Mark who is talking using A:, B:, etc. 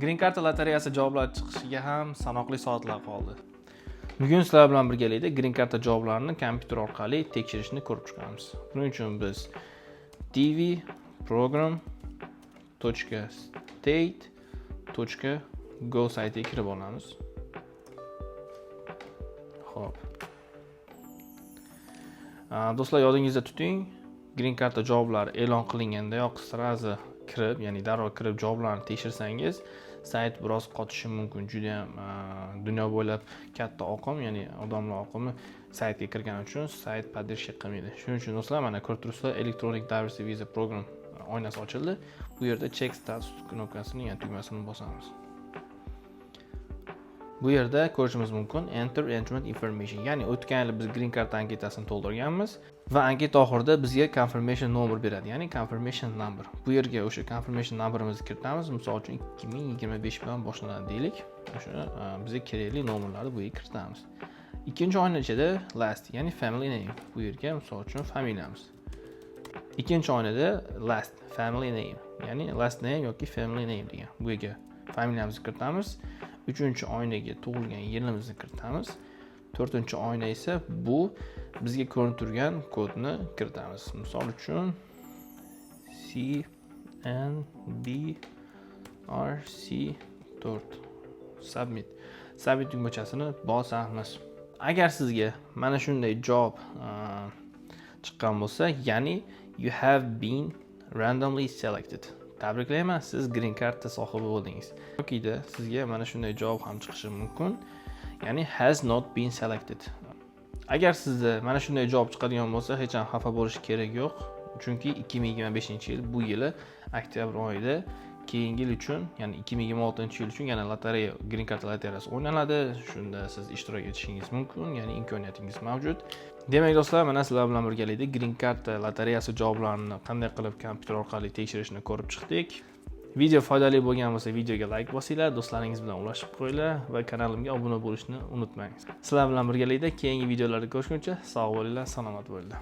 A: Green Card lotereyasi javoblari chiqishiga ham sanoqli soatlar qoldi. Bugun sizlar bilan birgalikda Green Card javoblarini kompyuter orqali tekshirishni ko'rib chiqamiz. Buning uchun biz dvprogram.state.go saytiga kirib olamiz. Xo'p. Do'stlar, yodingizda tuting, Green Card javoblari e'lon qilingandayoq sirazi kirib, ya'ni darrov kirib javoblarni tekshirsangiz, sayt biroz qotishi mumkin. Juda ham dunyo bo'ylab katta oqim, ya'ni odamlar oqimi saytga kirgani uchun sayt поддержка qilmaydi. Shuning uchun do'stlar, mana ko'rib turibsizlar, Electronic Diversity Visa Program oynasi ochildi. Bu yerda check status knopkasini, ya'ni tugmasini bosamiz. Bu yerda ko'rishimiz mumkin enter enrollment information, ya'ni o'tgan yil biz Green Card anketasini to'ldirganmiz va anketa oxirida bizga confirmation number beradi, ya'ni confirmation number. Bu yerga o'sha confirmation numberimizni kiritamiz. Misol uchun 2025 bilan boshlanadi deylik. O'sha bizga kerakli nomerlarni bu yerga kiritamiz. Ikkinchi oyna ichida last, ya'ni family name. Bu yerga misol uchun familiyamiz. Ikkinchi oynada last family name, ya'ni last name yoki family name degan. Bu yerga familiyamizni kiritamiz. Uchinchi oynaga tug'ilgan yilimizni kiritamiz. To'rtinchi oyna esa bu bizga ko'rinib turgan kodni kiritamiz. Misol uchun CNBRC4 submit. Submit tugmachasini bosamiz. Agar sizga mana shunday javob chiqqan bo'lsa, ya'ni you have been randomly selected. Tabriklayman, siz Green Card sohibi bo'ldingiz. Yokida sizga mana shunday javob ham chiqishi mumkin. Ya'ni has not been selected. Agar sizda mana shunday javob chiqadigan bo'lsa, hech ham xafa bo'lish kerak yo'q. Chunki 2025-yil bu yili oktyabr oyida keyingi yil uchun, ya'ni 2026-yil uchun yana lotereya, Green Card lotereyasi o'ynaladi. Shunda siz ishtirok etishingiz mumkin, ya'ni imkoniyatingiz mavjud. Demak do'stlar, mana sizlar bilan birgalikda Green Card lotereyasi javoblarini qanday qilib kompyuter orqali tekshirishni ko'rib chiqdik. Video foydali bo'lgan bo'lsa, videoga like bosinglar, do'stlaringiz bilan ulashib qo'yinglar va kanalimga obuna bo'lishni unutmang. Sizlar bilan birgalikda keyingi videolarda ko'rishguncha sog' bo'linglar, salomat bo'linglar.